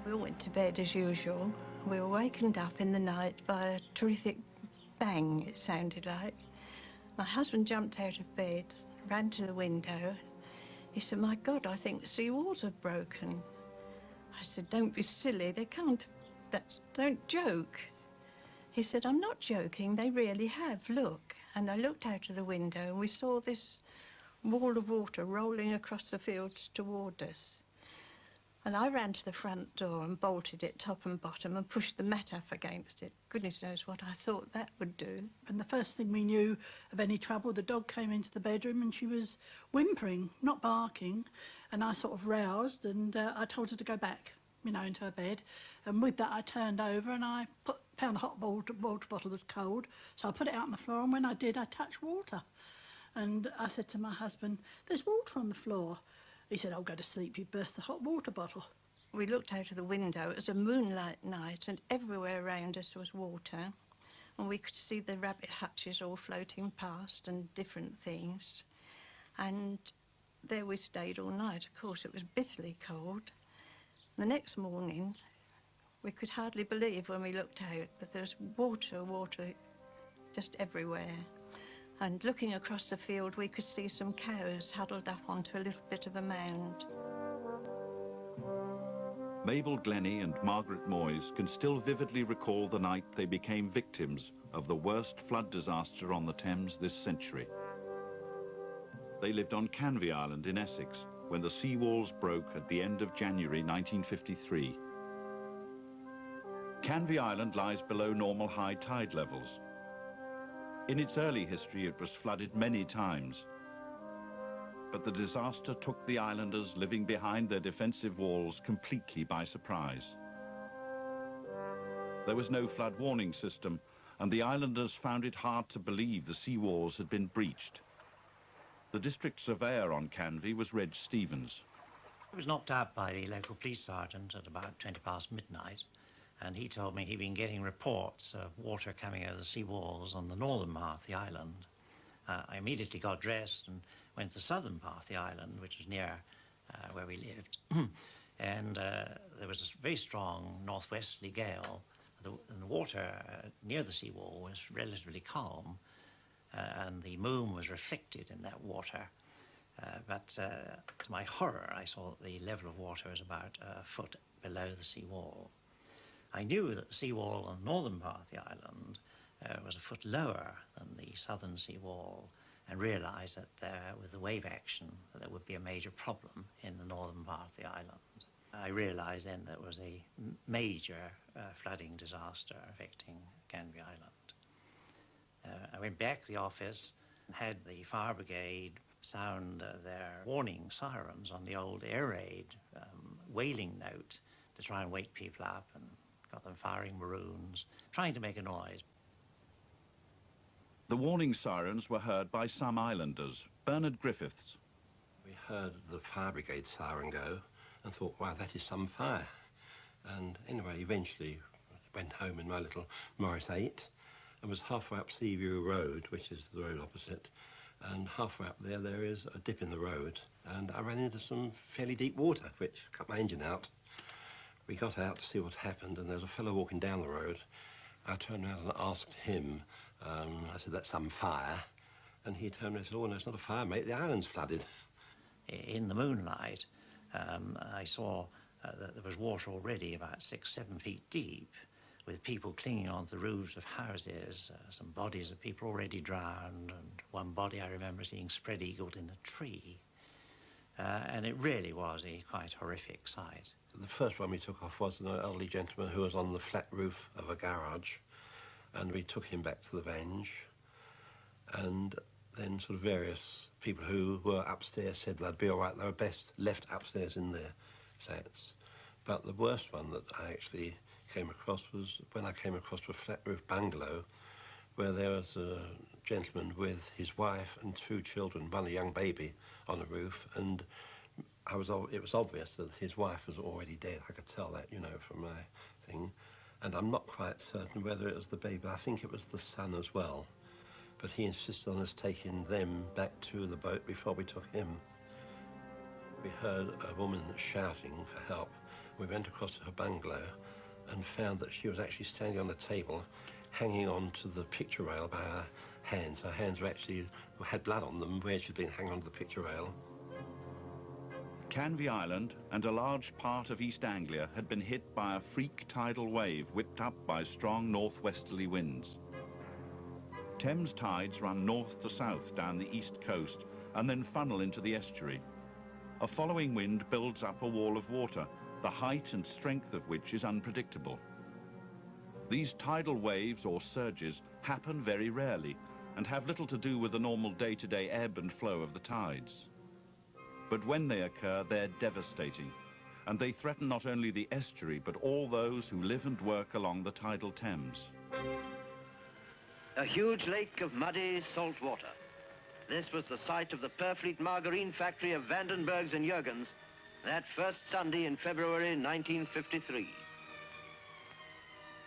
We all went to bed as usual. We were wakened up in the night by a terrific bang, it sounded like. My husband jumped out of bed, ran to the window. He said, "My God, I think the sea walls have broken." I said, "Don't be silly, they can't, don't joke." He said, "I'm not joking, they really have, look." And I looked out of the window and we saw this wall of water rolling across the fields toward us. And I ran to the front door and bolted it top and bottom and pushed the mat up against it. Goodness knows what I thought that would do. And the first thing we knew of any trouble, the dog came into the bedroom and she was whimpering, not barking. And I sort of roused and I told her to go back, you know, into her bed. And with that I turned over and I found the hot water bottle was cold. So I put it out on the floor, and when I did, I touched water. And I said to my husband, "There's water on the floor." He said, "I'll go to sleep." He burst the hot water bottle. We looked out of the window. It was a moonlight night and everywhere around us was water. And we could see the rabbit hutches all floating past and different things. And there we stayed all night. Of course, it was bitterly cold. The next morning, we could hardly believe when we looked out that there was water just everywhere. And looking across the field, we could see some cows huddled up onto a little bit of a mound. Mabel Glennie and Margaret Moyes can still vividly recall the night they became victims of the worst flood disaster on the Thames this century. They lived on Canvey Island in Essex when the sea walls broke at the end of January 1953. Canvey Island lies below normal high tide levels. In its early history, it was flooded many times. But the disaster took the islanders living behind their defensive walls completely by surprise. There was no flood warning system, and the islanders found it hard to believe the sea walls had been breached. The district surveyor on Canvey was Reg Stevens. I was knocked out by the local police sergeant at about 20 past midnight. And he told me he'd been getting reports of water coming over the sea walls on the northern part of the island. I immediately got dressed and went to the southern part of the island, which was near where we lived. And there was a very strong northwesterly gale. And the water near the seawall was relatively calm, and the moon was reflected in that water. But to my horror, I saw that the level of water was about a foot below the seawall. I knew that the seawall on the northern part of the island was a foot lower than the southern seawall, and realised that with the wave action that there would be a major problem in the northern part of the island. I realised then there was a major flooding disaster affecting Canvey Island. I went back to the office and had the fire brigade sound their warning sirens on the old air raid wailing note to try and wake people up, and got them firing maroons, trying to make a noise. The warning sirens were heard by some islanders. Bernard Griffiths. We heard the fire brigade siren go and thought, wow, that is some fire. And anyway, eventually went home in my little Morris 8 and was halfway up Seaview Road, which is the road opposite. And halfway up there is a dip in the road. And I ran into some fairly deep water, which cut my engine out. We got out to see what happened, and there was a fellow walking down the road. I turned around and asked him, I said, "That's some fire." And he turned around and said, "Oh, no, it's not a fire, mate, the island's flooded." In the moonlight, I saw that there was water already about 6-7 feet deep, with people clinging onto the roofs of houses, some bodies of people already drowned, and one body I remember seeing spread-eagled in a tree. And it really was a quite horrific sight. The first one we took off was an elderly gentleman who was on the flat roof of a garage, and we took him back to the Venge. And then sort of various people who were upstairs said they'd be all right, they were best left upstairs in their flats. But the worst one that I actually came across was when I came across a flat roof bungalow where there was a gentleman with his wife and 2 children, one a young baby, on the roof, and it was obvious that his wife was already dead. I could tell that, you know, from my thing. And I'm not quite certain whether it was the baby. I think it was the son as well. But he insisted on us taking them back to the boat before we took him. We heard a woman shouting for help, We went across to her bungalow and found that she was actually standing on the table, hanging on to the picture rail by her hands. Her hands were actually had blood on them where she'd been hanging onto the picture rail. Canvey Island and a large part of East Anglia had been hit by a freak tidal wave whipped up by strong northwesterly winds. Thames tides run north to south down the east coast and then funnel into the estuary. A following wind builds up a wall of water, the height and strength of which is unpredictable. These tidal waves or surges happen very rarely and have little to do with the normal day-to-day ebb and flow of the tides. But when they occur, they're devastating, and they threaten not only the estuary, but all those who live and work along the tidal Thames. A huge lake of muddy salt water. This was the site of the Purfleet margarine factory of Vandenbergs and Jurgens that first Sunday in February 1953.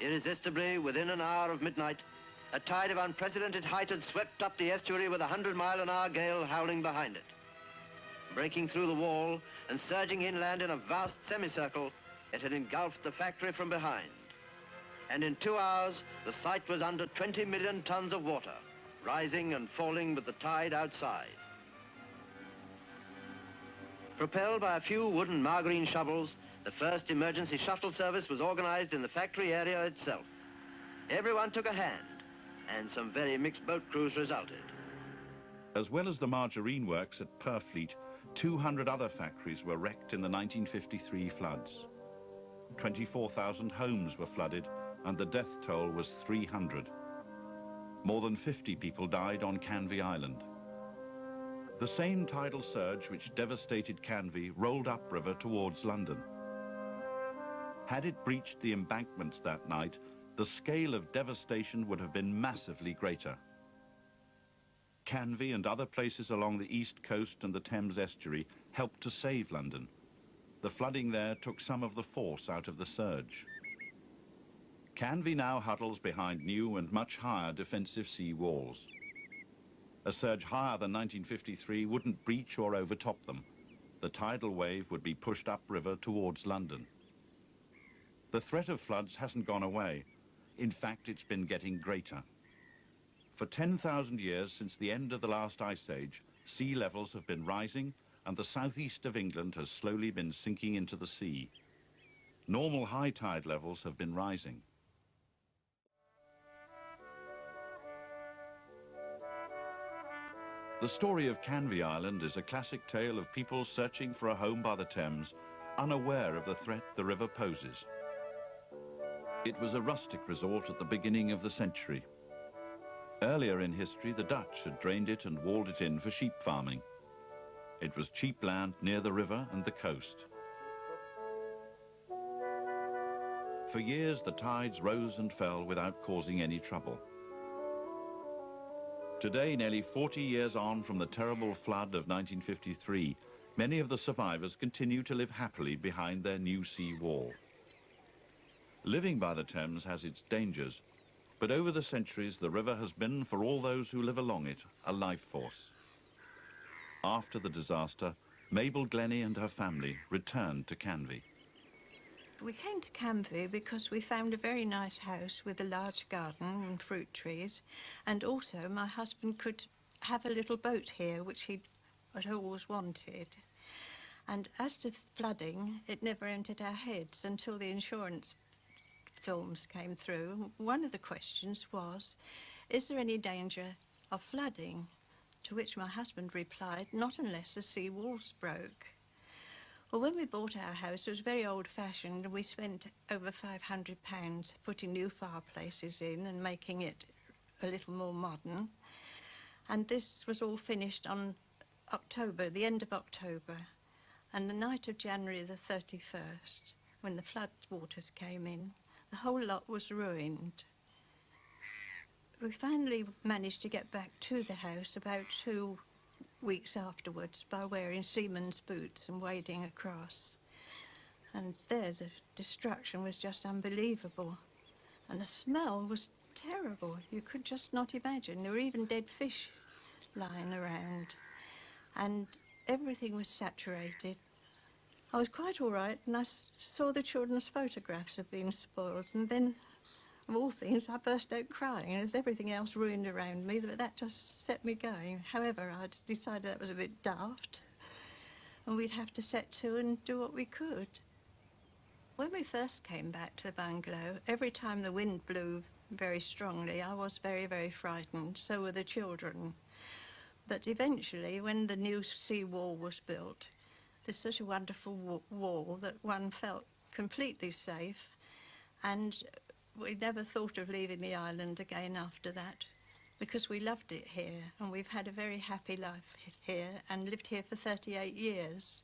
Irresistibly, within an hour of midnight, a tide of unprecedented height had swept up the estuary with a 100-mile-an-hour gale howling behind it. Breaking through the wall and surging inland in a vast semicircle, it had engulfed the factory from behind. And in 2 hours, the site was under 20 million tons of water, rising and falling with the tide outside. Propelled by a few wooden margarine shovels, the first emergency shuttle service was organized in the factory area itself. Everyone took a hand, and some very mixed boat crews resulted. As well as the margarine works at Purfleet, 200 other factories were wrecked in the 1953 floods. 24,000 homes were flooded, and the death toll was 300. More than 50 people died on Canvey Island. The same tidal surge which devastated Canvey rolled upriver towards London. Had it breached the embankments that night, the scale of devastation would have been massively greater. Canvey and other places along the east coast and the Thames estuary helped to save London. The flooding there took some of the force out of the surge. Canvey now huddles behind new and much higher defensive sea walls. A surge higher than 1953 wouldn't breach or overtop them. The tidal wave would be pushed upriver towards London. The threat of floods hasn't gone away. In fact, it's been getting greater. For 10,000 years since the end of the last ice age, sea levels have been rising and the southeast of England has slowly been sinking into the sea. Normal high tide levels have been rising. The story of Canvey Island is a classic tale of people searching for a home by the Thames, unaware of the threat the river poses. It was a rustic resort at the beginning of the century. Earlier in history, the Dutch had drained it and walled it in for sheep farming. It was cheap land near the river and the coast. For years, the tides rose and fell without causing any trouble. Today, nearly 40 years on from the terrible flood of 1953, many of the survivors continue to live happily behind their new sea wall. Living by the Thames has its dangers, but over the centuries, the river has been, for all those who live along it, a life force. After the disaster, Mabel Glennie and her family returned to Canvey. We came to Canvey because we found a very nice house with a large garden and fruit trees, and also my husband could have a little boat here, which he'd always wanted. And as to flooding, it never entered our heads until the insurance films came through. One of the questions was, is there any danger of flooding? To which my husband replied, not unless the sea walls broke. Well, when we bought our house, it was very old-fashioned, and we spent over £500 putting new fireplaces in and making it a little more modern. And this was all finished on October, the end of October. And the night of January the 31st, when the flood waters came in, the whole lot was ruined. We finally managed to get back to the house about 2 weeks afterwards by wearing seaman's boots and wading across. And there the destruction was just unbelievable. And the smell was terrible. You could just not imagine. There were even dead fish lying around. And everything was saturated. I was quite all right, and I saw the children's photographs of being spoiled, and then, of all things, I burst out crying. There's everything else ruined around me, but that just set me going. However, I decided that was a bit daft, and we'd have to set to and do what we could. When we first came back to the bungalow, every time the wind blew very strongly, I was very, very frightened. So were the children. But eventually, when the new sea wall was built, there's such a wonderful wall that one felt completely safe, and we never thought of leaving the island again after that, because we loved it here, and we've had a very happy life here and lived here for 38 years.